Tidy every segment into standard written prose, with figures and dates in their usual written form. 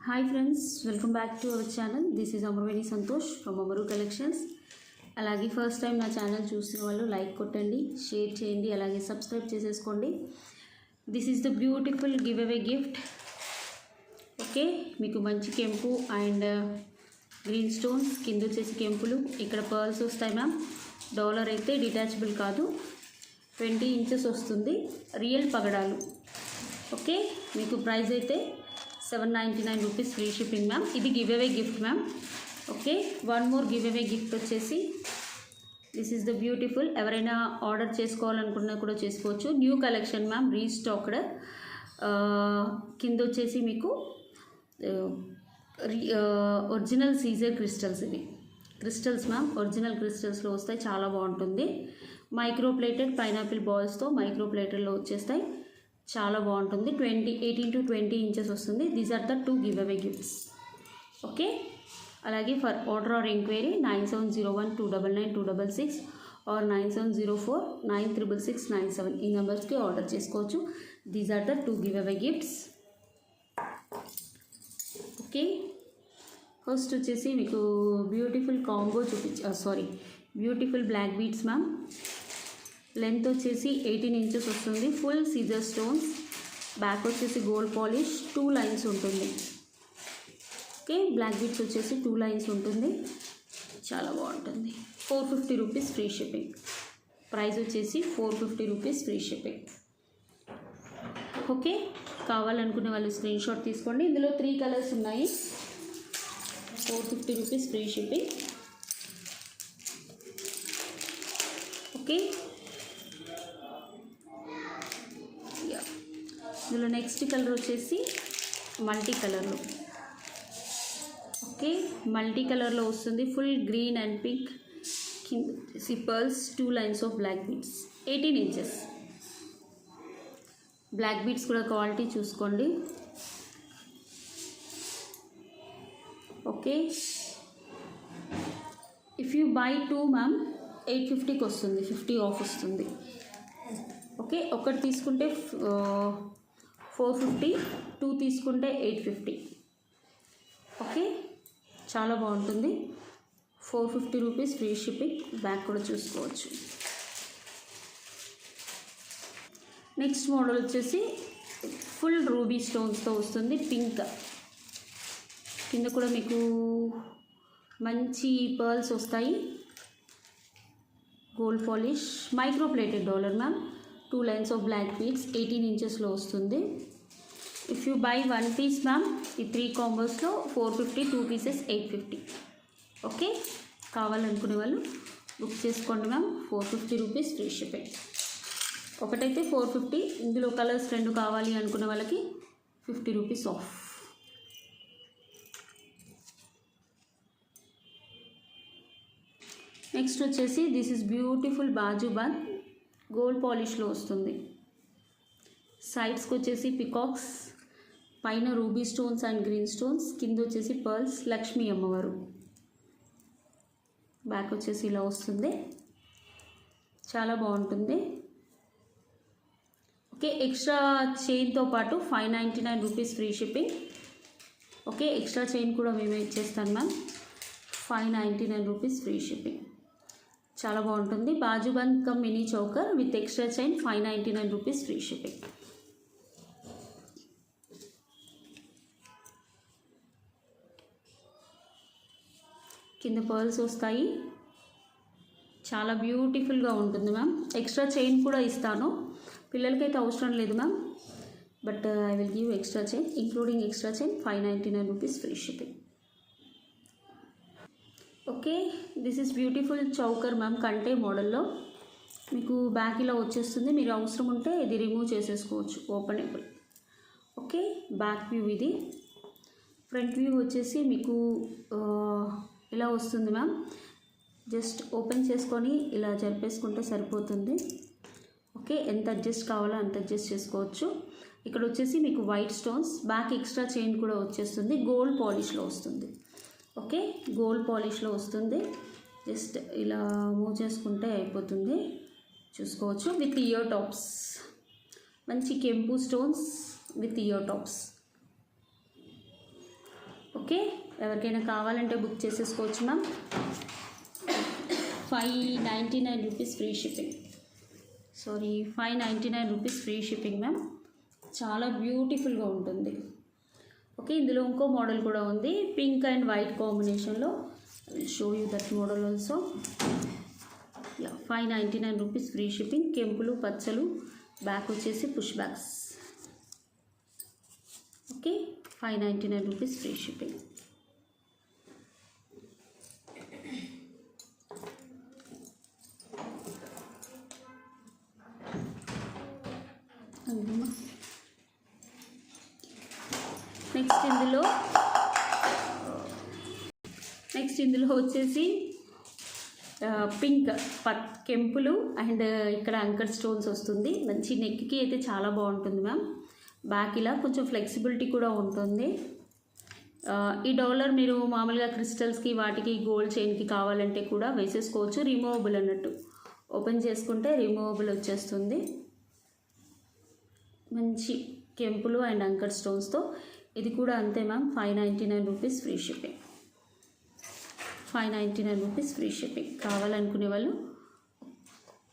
Hi friends, welcome back to our channel. This is Amarveni Santosh from Amaru Collections. అలాగే first time నా channel చూసిన వాళ్ళు like కొట్టండి, share చేయండి, అలాగే సబ్స్క్రైబ్ చేసేసుకోండి. This is the beautiful give away gift. Okay, మీకు మంచి కెంపు అండ్ గ్రీన్ స్టోన్స్, కింద వచ్చేసి కెంపులు, ఇక్కడ పర్ల్స్ వస్తాయి మ్యామ్. డాలర్ అయితే డిటాచబుల్ కాదు, 20 ఇంచెస్ వస్తుంది, రియల్ పగడాలు. ఓకే, మీకు ప్రైస్ అయితే 799 రూపీస్, ఫ్రీ షిప్పింగ్ మ్యామ్. ఇది give away gift ma'am. Okay, one more give away gift వచ్చేసి దిస్ ఈజ్ ద బ్యూటిఫుల్. ఎవరైనా ఆర్డర్ చేసుకోవాలనుకున్నా కూడా చేసుకోవచ్చు. New collection ma'am, restocked. కింద వచ్చేసి మీకు ఒరిజినల్ సీజర్ క్రిస్టల్స్, ఇవి క్రిస్టల్స్ మ్యామ్, ఒరిజినల్ క్రిస్టల్స్లో వస్తాయి, చాలా బాగుంటుంది. మైక్రో ప్లేటెడ్ పైనాపిల్ బాల్స్తో మైక్రో ప్లేటెడ్లో వచ్చేస్తాయి, చాలా బాగుంటుంది. 18 to 20 ఇంచెస్ వస్తుంది. These are the 2 give away gifts. Okay, అలాగే for order or enquiry 9701299266 or 9704966697 ఈ నెంబర్స్కి ఆర్డర్ చేసుకోవచ్చు. These are the 2 give away gifts. Okay, first వచ్చేసి మీకు beautiful combo beautiful black beads ma'am. Length వచ్చేసి 18 ఇంచెస్ వస్తుంది, full సీజర్ స్టోన్స్. బ్యాక్ వచ్చేసి గోల్డ్ పాలిష్, 2 లైన్స్ ఉంటుంది. ఓకే, బ్లాక్ బీడ్స్ వచ్చేసి 2 లైన్స్ ఉంటుంది, చాలా బాగుంటుంది. 450 రూపీస్ ఫ్రీ షిప్పింగ్. ప్రైస్ వచ్చేసి 450 రూపీస్ ఫ్రీ షిప్పింగ్. ఓకే, కావాలనుకునే వాళ్ళు స్క్రీన్ షాట్ తీసుకోండి. ఇందులో 3 కలర్స్ ఉన్నాయి. 450 రూపీస్ ఫ్రీ షిప్పింగ్. ఓకే, ఇందులో నెక్స్ట్ కలర్ వచ్చేసి మల్టీ కలర్లో. ఓకే, మల్టీ కలర్లో వస్తుంది, ఫుల్ గ్రీన్ అండ్ పింక్. కింద వచ్చేసి pearls, 2 lines of black beads, 18 inches. Black beads కూడా క్వాలిటీ చూసుకోండి. Okay, if you buy 2 ma'am 850కి వస్తుంది, 50 ఆఫ్ వస్తుంది. ఓకే, ఒకటి తీసుకుంటే 450, 2 తీసుకుంటే 850. ఓకే, చాలా బాగుంటుంది. 450 రూపీస్ ఫ్రీ షిప్పింగ్. బ్యాక్ కూడా చూసుకోవచ్చు. నెక్స్ట్ మోడల్ వచ్చేసి ఫుల్ రూబీ స్టోన్స్తో వస్తుంది, పింక్. కింద కూడా మీకు మంచి పర్ల్స్ వస్తాయి, gold polish, micro plated dollar ma'am. 2 lines of black beads, 18 ఇంచెస్లో వస్తుంది. If you buy 1 piece ma'am, ఈ 3 కాంబోస్లో 450, 2 పీసెస్ 850. ఓకే, కావాలనుకునే వాళ్ళు బుక్ చేసుకోండి మ్యామ్. 450 rupees free shipping. ఒకటైతే 450, ఇందులో కలర్స్ 2 కావాలి అనుకునే వాళ్ళకి 50 రూపీస్ ఆఫ్. నెక్స్ట్ వచ్చేసి దిస్ ఇస్ బ్యూటిఫుల్ బాజుబాన్, గోల్డ్ పాలిష్లో వస్తుంది. సైడ్స్కి వచ్చేసి పికాక్స్, పైన ruby stones and green stones, కింద వచ్చేసి పర్ల్స్, లక్ష్మీ అమ్మవారు. బ్యాక్ వచ్చేసి ఇలా వస్తుంది, చాలా బాగుంటుంది. ఓకే, ఎక్స్ట్రా చైన్తో పాటు 599 rupees free shipping. Okay, extra chain కూడా మేమే ఇచ్చేస్తాను మ్యామ్. 599 రూపీస్ ఫ్రీ షిప్పింగ్, చాలా బాగుంటుంది. Bajuband come mini choker with extra chain, 599 rupees free shipping. కింద పర్ల్స్ వస్తాయి, చాలా బ్యూటిఫుల్గా ఉంటుంది మ్యామ్. ఎక్స్ట్రా చైన్ కూడా ఇస్తాను, పిల్లలకైతే అవసరం లేదు ma'am, but I will give extra chain, including extra chain, 599 rupees free shipping. Okay, this is beautiful choker ma'am, కంటే మోడల్లో. మీకు బ్యాక్ ఇలా వచ్చేస్తుంది, మీరు అవసరం ఉంటే ఇది రిమూవ్ చేసేసుకోవచ్చు, ఓపెనబుల్. ఓకే, బ్యాక్ వ్యూ ఇది. ఫ్రంట్ వ్యూ వచ్చేసి మీకు ఇలా వస్తుంది మ్యామ్. జస్ట్ ఓపెన్ చేసుకొని ఇలా జరిపేసుకుంటే సరిపోతుంది. ఓకే, ఎంత అడ్జస్ట్ కావాలో అంత అడ్జస్ట్ చేసుకోవచ్చు. ఇక్కడ వచ్చేసి మీకు white stones, back extra chain కూడా వచ్చేస్తుంది, గోల్డ్ పాలిష్లో వస్తుంది. ఓకే, గోల్డ్ పాలిష్లో వస్తుంది. జస్ట్ ఇలా మూవ్ చేసుకుంటే అయిపోతుంది, చూసుకోవచ్చు. విత్ ఇయర్ టాప్స్, మంచి కెంపు stones with ear tops. Okay, ఎవరికైనా కావాలంటే బుక్ చేసేసుకోవచ్చు ma'am. 599 rupees free shipping. 599 rupees free shipping ma'am. చాలా బ్యూటిఫుల్గా ఉంటుంది. ఓకే, ఇందులో ఇంకో మోడల్ కూడా ఉంది, పింక్ అండ్ వైట్ కాంబినేషన్లో. I will show you that model also. 599 rupees free shipping. కెంపులు పచ్చలు, బ్యాక్ వచ్చేసి push backs. Okay, 599 rupees free shipping. Next ఇందులో వచ్చేసి పింక్ కెంపులు అండ్ ఇక్కడ అంకర్ స్టోన్స్ వస్తుంది. మంచి నెక్కి అయితే చాలా బాగుంటుంది మ్యామ్. బ్యాక్ ఇలా కొంచెం ఫ్లెక్సిబిలిటీ కూడా ఉంటుంది. ఈ డాలర్ మీరు మామూలుగా క్రిస్టల్స్కి వాటికి గోల్డ్ చైన్కి కావాలంటే కూడా వేసేసుకోవచ్చు. రిమూవబుల్ అన్నట్టు, ఓపెన్ చేసుకుంటే రిమూవబుల్ వచ్చేస్తుంది. మంచి కెంపులు అండ్ అంకర్ స్టోన్స్తో. ఇది కూడా అంతే ma'am, 599 rupees free shipping. 599 rupees free shipping. కావాలనుకునే వాళ్ళు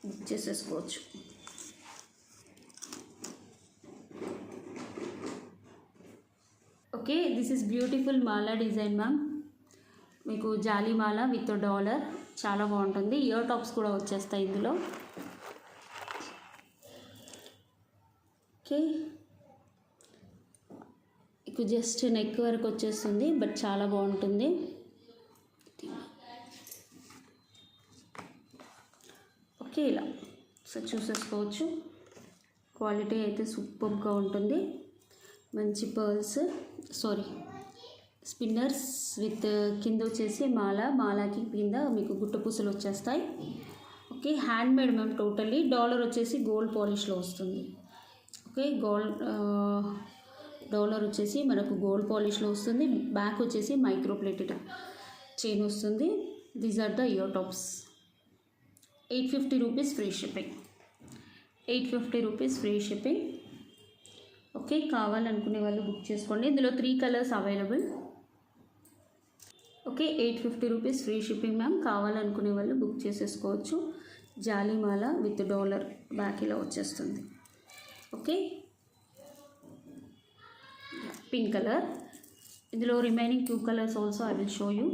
బుక్ చేసేసుకోవచ్చు. Okay, this is beautiful Mala design ma'am. మీకు జాలీ మాల విత్ డాలర్ చాలా బాగుంటుంది. ఇయర్ టాప్స్ కూడా వచ్చేస్తాయి ఇందులో. ఓకే, మీకు జస్ట్ నెక్ వరకు వచ్చేస్తుంది, బట్ చాలా బాగుంటుంది. ఓకే, ఇలా సో చూసేసుకోవచ్చు. క్వాలిటీ అయితే సూపర్గా ఉంటుంది. మంచి పర్ల్స్ స్పిన్నర్స్ విత్ కింద వచ్చేసి మాలాకి కింద మీకు గుట్ట పూసలు వచ్చేస్తాయి. Okay, handmade ma'am totally. Dollar వచ్చేసి గోల్డ్ పాలిష్లో వస్తుంది. ఓకే, డాలర్ వచ్చేసి మనకు గోల్డ్ పాలిష్లో వస్తుంది. బ్యాక్ వచ్చేసి మైక్రో ప్లేటెడ్ చైన్ వస్తుంది. These are the ear tops. 850 rupees free shipping. 850 rupees free shipping. Okay, కావాలనుకునే వాళ్ళు బుక్ చేసుకోండి. ఇందులో 3 colours available. Okay, 850 rupees free shipping ma'am. కావాలనుకునే వాళ్ళు బుక్ చేసేసుకోవచ్చు. జాలీమాల విత్ డాలర్ బ్యాక్ ఇలా వచ్చేస్తుంది. Okay, pink colour. ఇందులో remaining 2 colours also I will show you.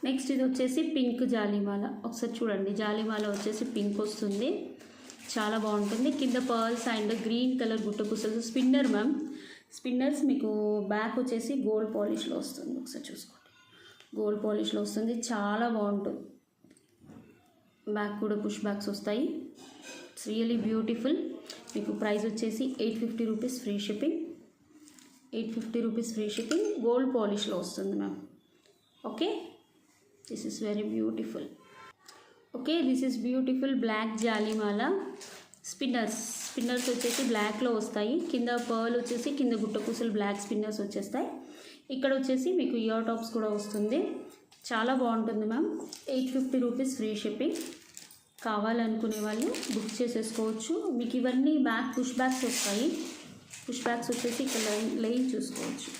Next ఇది వచ్చేసి పింక్ జాలీమాల. ఒకసారి చూడండి, జాలీమాల వచ్చేసి పింక్ వస్తుంది, చాలా బాగుంటుంది. కింద పర్ల్స్ అండ్ గ్రీన్ కలర్ గుట్ట పూసలు. Spinner ma'am. స్పిన్నర్స్ మీకు బ్యాక్ వచ్చేసి గోల్డ్ పాలిష్లో వస్తుంది. ఒకసారి చూసుకోండి, గోల్డ్ పాలిష్లో వస్తుంది, చాలా బాగుంటుంది. బ్యాక్ కూడా పుష్ బ్యాక్స్ వస్తాయి. It's really beautiful. మీకు ప్రైస్ వచ్చేసి 850 rupees free shipping. 850 rupees free shipping. Gold పాలిష్లో వస్తుంది ma'am. Okay, this is very beautiful. Okay, this is beautiful black జాలీమాల. స్పిన్నర్స్ వచ్చేసి బ్లాక్లో వస్తాయి. కింద పర్ల్ వచ్చేసి కింద గుట్ట పూసలు బ్లాక్ స్పిన్నర్స్ వచ్చేస్తాయి. ఇక్కడ వచ్చేసి మీకు ఇయర్ టాప్స్ కూడా వస్తుంది. చాలా బాగుంటుంది మ్యామ్. 850 rupees free shipping. కావాలనుకునే వాళ్ళు బుక్ చేసేసుకోవచ్చు. మీకు ఇవన్నీ బ్యాక్ పుష్ బ్యాగ్స్ వస్తాయి. పుష్ బ్యాగ్స్ వచ్చేసి ఇక్కడ లైన్ చూసుకోవచ్చు.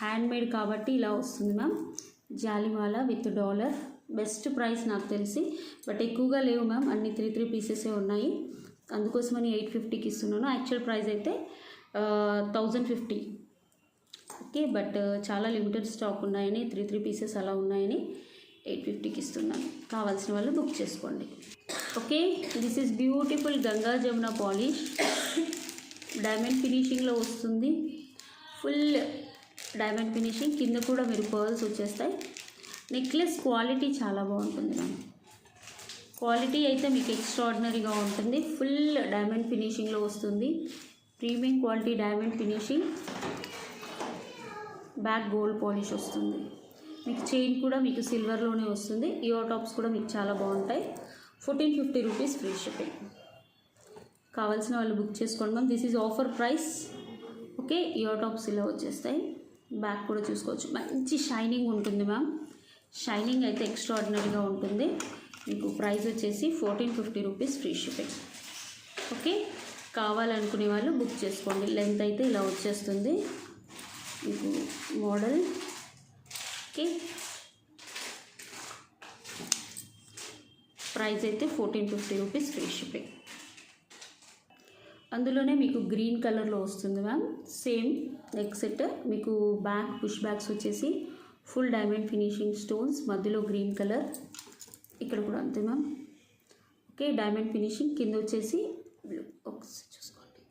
హ్యాండ్మేడ్ కాబట్టి ఇలా వస్తుంది మ్యామ్. జాలిమాల విత్ డాలర్. బెస్ట్ ప్రైస్ నాకు తెలిసి, బట్ ఎక్కువగా లేవు మ్యామ్, అన్ని 3 పీసెసే ఉన్నాయి. అందుకోసమని 850కి ఇస్తున్నాను. యాక్చువల్ ప్రైస్ అయితే 1050. ఓకే, బట్ చాలా లిమిటెడ్ స్టాక్ ఉన్నాయని 3 పీసెస్ అలా ఉన్నాయని 850కి ఇస్తున్నాను. కావాల్సిన వాళ్ళు బుక్ చేసుకోండి. Okay, this is beautiful Ganga Jamuna polish. Diamond ఫినిషింగ్లో వస్తుంది. Full diamond finishing. కింద కూడా మీరు పర్ల్స్ వచ్చేస్తాయి. నెక్లెస్ క్వాలిటీ చాలా బాగుంటుంది మ్యామ్. క్వాలిటీ అయితే మీకు ఎక్స్ట్రాడినరీగా ఉంటుంది. ఫుల్ డైమండ్ ఫినిషింగ్లో వస్తుంది. Premium quality diamond finishing. Back gold polish వస్తుంది. మీకు చైన్ కూడా మీకు సిల్వర్లోనే వస్తుంది. ఇయర్ టాప్స్ కూడా మీకు చాలా బాగుంటాయి. 1450 రూపీస్ ఫ్రీ షిప్పింగ్. కావాల్సిన వాళ్ళు బుక్ చేసుకోండి ma'am. This is offer price. Okay, ear tops ఇలా వచ్చేస్తాయి. బ్యాక్ కూడా చూసుకోవచ్చు. మంచి షైనింగ్ ఉంటుంది మ్యామ్. షైనింగ్ అయితే ఎక్స్ట్రాడినరీగా ఉంటుంది. మీకు ప్రైస్ వచ్చేసి 1450 రూపీస్ ఫ్రీ షిప్పింగ్. ఓకే, కావాలనుకునే వాళ్ళు బుక్ చేసుకోండి. లెంత్ అయితే ఇలా వచ్చేస్తుంది మీకు మోడల్. ఓకే, ప్రైస్ అయితే 1450 రూపీస్ ఫ్రీ షిప్పింగ్. అందులోనే మీకు గ్రీన్ కలర్లో వస్తుంది మ్యామ్. సేమ్ నెక్ సెట్ మీకు బ్యాక్ పుష్ బ్యాగ్స్ వచ్చేసి ఫుల్ డైమండ్ ఫినిషింగ్ స్టోన్స్, మధ్యలో గ్రీన్ కలర్, ఇక్కడ కూడా అంతే మ్యామ్. ఓకే, డైమండ్ ఫినిషింగ్, కింద వచ్చేసి బ్లూ. ఒకసారి చూసుకోండి,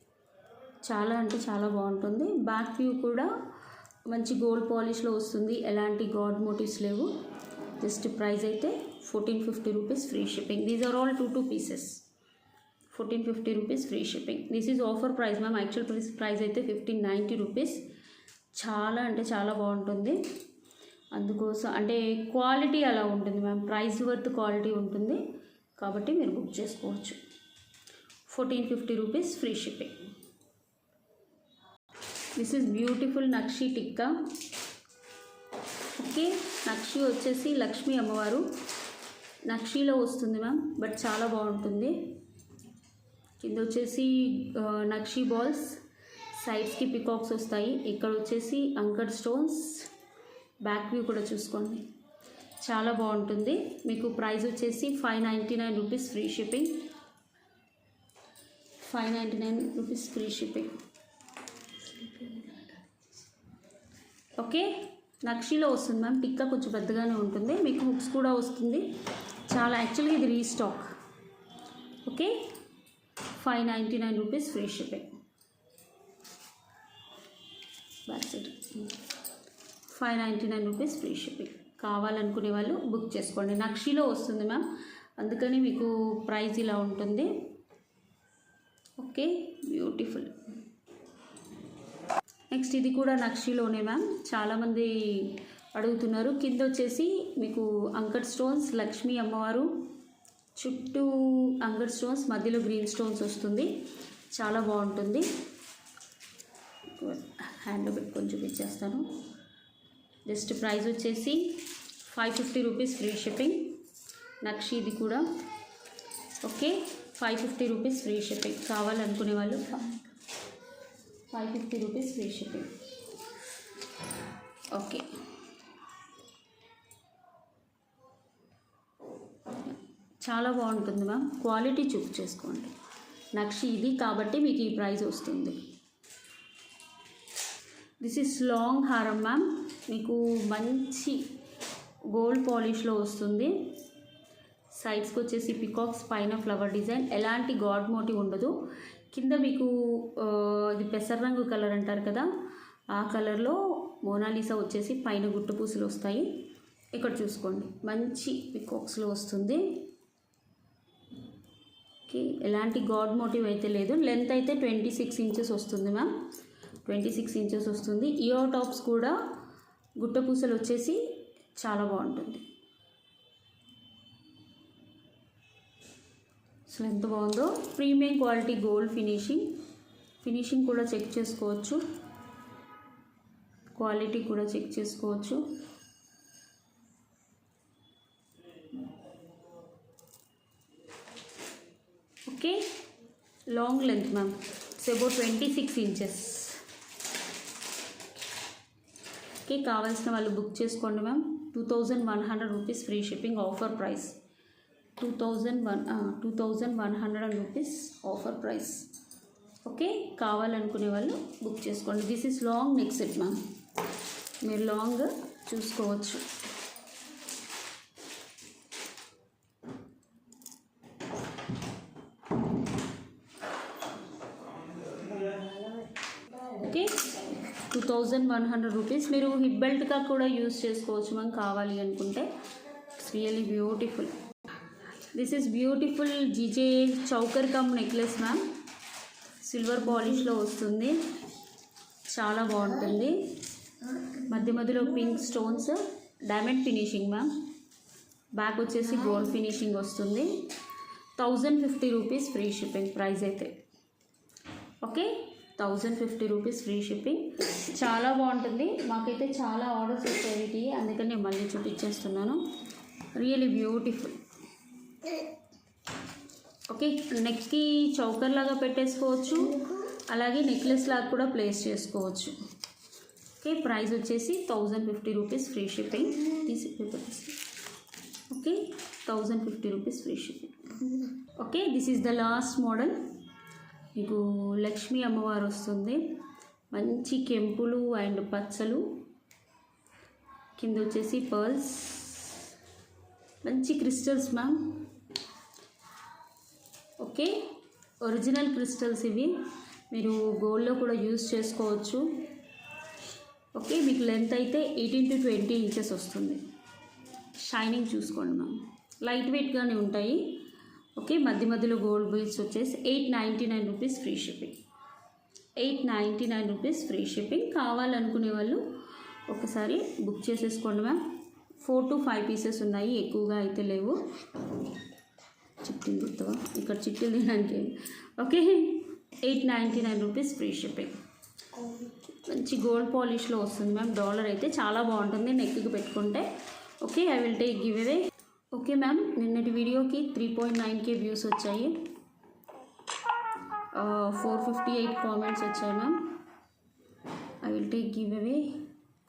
చాలా అంటే చాలా బాగుంటుంది. బ్యాక్ వ్యూ కూడా మంచి గోల్డ్ పాలిష్లో వస్తుంది, ఎలాంటి గాడ్ మోటివ్స్ లేవు. జస్ట్ ప్రైస్ అయితే 1450 rupees free shipping. These are all 2 pieces. 1450 rupees free shipping. This is offer price ma'am. Actual price అయితే 1590 రూపీస్. చాలా అంటే చాలా బాగుంటుంది. అందుకోసం అంటే క్వాలిటీ అలా ఉంటుంది మ్యామ్, ప్రైస్ వర్త్ క్వాలిటీ ఉంటుంది కాబట్టి మీరు బుక్ చేసుకోవచ్చు. 1450 rupees free shipping. This is beautiful నక్షి టిక్కా. ఓకే, నక్షి వచ్చేసి లక్ష్మీ అమ్మవారు నక్షిలో వస్తుంది మ్యామ్, బట్ చాలా బాగుంటుంది. కింద వచ్చేసి నక్షి బాల్స్, సైడ్స్కి పికాక్స్ వస్తాయి. ఇక్కడ వచ్చేసి అంకర్ స్టోన్స్. బ్యాక్ వ్యూ కూడా చూసుకోండి, చాలా బాగుంటుంది. మీకు ప్రైస్ వచ్చేసి 599 rupees free shipping. 599 rupees free shipping. Okay, నక్షిలో వస్తుంది మ్యామ్. టిక్కా కొంచెం పెద్దగానే ఉంటుంది, మీకు హుక్స్ కూడా వస్తుంది. చాలా యాక్చువల్గా ఇది restock. Okay, 599 rupees free shipping. Back side 599 rupees free shipping. కావాలనుకునే వాళ్ళు బుక్ చేసుకోండి. నక్షిలో వస్తుంది మ్యామ్, అందుకని మీకు ప్రైస్ ఇలా ఉంటుంది. Okay, beautiful. నెక్స్ట్ ఇది కూడా నక్షిలోనే మ్యామ్, చాలామంది అడుగుతున్నారు. కింద వచ్చేసి మీకు అంకర్ స్టోన్స్, లక్ష్మీ అమ్మవారు చుట్టూ అంకర్ స్టోన్స్, మధ్యలో గ్రీన్ స్టోన్స్ వస్తుంది. చాలా బాగుంటుంది. హ్యాండ్లో పెట్టుకొని చూపించేస్తాను. జస్ట్ ప్రైస్ వచ్చేసి 550 రూపీస్ ఫ్రీ షిప్పింగ్. నక్షి ఇది కూడా. Okay, 550 rupees free shipping. కావాలనుకునే వాళ్ళు 550 రూపీస్ ఫ్రీ షిప్పింగ్. ఓకే, చాలా బాగుంటుంది మ్యామ్. క్వాలిటీ చూస్ చేసుకోండి. నక్షి ఇది కాబట్టి మీకు ఈ ప్రైస్ వస్తుంది. దిస్ ఈస్ లాంగ్ హారం మ్యామ్, మీకు మంచి గోల్డ్ పాలిష్లో వస్తుంది. సైడ్స్కి వచ్చేసి పికాక్స్, పైన ఫ్లవర్ డిజైన్, ఎలాంటి గాడ్ మోటివ్ ఉండదు. కింద మీకు ఇది పెసర రంగు కలర్ అంటారు కదా, ఆ కలర్లో మోనాలిసా వచ్చేసి పైన గుట్టు పూసలు వస్తాయి. ఇక్కడ చూసుకోండి, మంచి పికాక్స్లో వస్తుంది. ఓకే, ఎలాంటి గాడ్ మోటివ్ అయితే లేదు. లెంత్ అయితే 26 ఇంచెస్ వస్తుంది మ్యామ్, 26 ఇంచెస్ వస్తుంది. ఇయర్ టాప్స్ కూడా గుట్ట పూసలు వచ్చేసి చాలా బాగుంటుంది. అసలు ఎంత బాగుందో. ప్రీమియం క్వాలిటీ గోల్డ్ ఫినిషింగ్ కూడా చెక్ చేసుకోవచ్చు, క్వాలిటీ కూడా చెక్ చేసుకోవచ్చు. Okay, long length ma'am, it's about 26 inches. Okay, కావాల్సిన వాళ్ళు బుక్ చేసుకోండి ma'am. 2100 rupees free shipping. Offer price 2100 rupees offer price. Okay, కావాలనుకునే వాళ్ళు బుక్ చేసుకోండి. This is long neck set ma'am, మీరు లాంగ్ చూసుకోవచ్చు. Okay, 2100 rupees. మీరు హిప్ బెల్ట్గా కూడా యూస్ చేసుకోవచ్చు మ్యామ్ కావాలి అనుకుంటే. It's really beautiful. This is beautiful GJ choker cum necklace ma'am, silver పాలిష్లో వస్తుంది. చాలా బాగుంటుంది. మధ్య మధ్యలో pink stones, diamond finishing ma'am. Back వచ్చేసి గోల్డ్ ఫినిషింగ్ వస్తుంది. 1050 రూపీస్ ఫ్రీ షిప్పింగ్ ప్రైస్ అయితే. Okay, 1050 rupees free shipping. చాలా బాగుంటుంది. మాకైతే చాలా ఆర్డర్స్ వచ్చాయి వీటి, అందుకని నేను మళ్ళీ చూపించేస్తున్నాను. Really beautiful. ఓకే, నెక్కి చౌకర్ లాగా పెట్టేసుకోవచ్చు, అలాగే నెక్లెస్ లాగా కూడా ప్లేస్ చేసుకోవచ్చు. ఓకే, ప్రైస్ వచ్చేసి 1050 రూపీస్ ఫ్రీ షిప్పింగ్. తీసి పేపర్ తీసి. Okay, 1050 rupees free shipping. Okay, this is the last model. మీకు లక్ష్మీ అమ్మవారు వస్తుంది, మంచి కెంపులు అండ్ పచ్చలు, కింద వచ్చేసి పర్ల్స్, మంచి crystals ma'am. Okay, original crystals ఇవి, మీరు గోల్డ్లో కూడా యూజ్ చేసుకోవచ్చు. ఓకే, మీకు లెంత్ అయితే 18 to 20 ఇంచెస్ వస్తుంది. షైనింగ్ చూసుకోండి మ్యామ్, లైట్ వెయిట్గానే ఉంటాయి. ఓకే, మధ్య మధ్యలో గోల్డ్ బీడ్స్ వచ్చేసి 899 rupees free shipping. 899 rupees free shipping. కావాలనుకునే వాళ్ళు ఒకసారి బుక్ చేసేసుకోండి మ్యామ్. 4 to 5 పీసెస్ ఉన్నాయి, ఎక్కువగా అయితే లేవు. చిట్టీలు గుర్తుగా ఇక్కడ చిట్టీలు తినడానికి. Okay, 899 rupees free shipping. మంచి గోల్డ్ పాలిష్లో వస్తుంది మ్యామ్. డాలర్ అయితే చాలా బాగుంటుంది నెక్కి పెట్టుకుంటే. Okay, I will take give away. Okay ma'am, నిన్నటి వీడియోకి 3.9K వ్యూస్ వచ్చాయి, 458 కామెంట్స్ వచ్చాయి ma'am. I will take give away.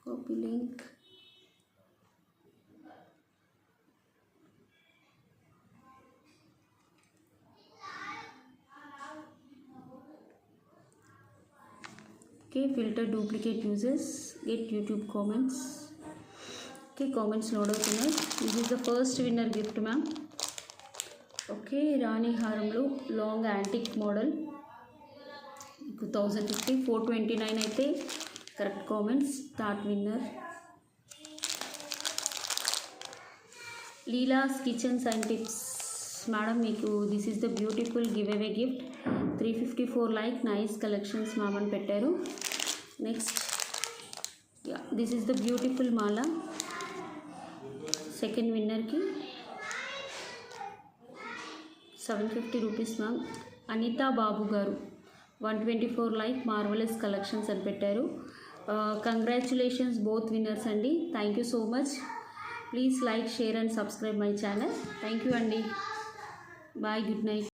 Copy link. Okay, filter duplicate uses get YouTube comments. Okay, comments load అవుతున్నాయి. This is the first winner gift ma'am. Okay, రాణి హారంలో long antique model, 1050, 429 అయితే correct comments. Third winner Leela's kitchens and tips madam. మీకు this is the beautiful give away gift. 354 like, nice collections ma'am అని పెట్టారు. Next this is the beautiful మాల. Second విన్నర్కి 750 rupees ma'am. Anitha Babu గారు 124 like, marvellous collections అని పెట్టారు. Congratulations both winners అండి. Thank you so much. Please like, share and subscribe my channel. Thank you అండి. Bye, good night.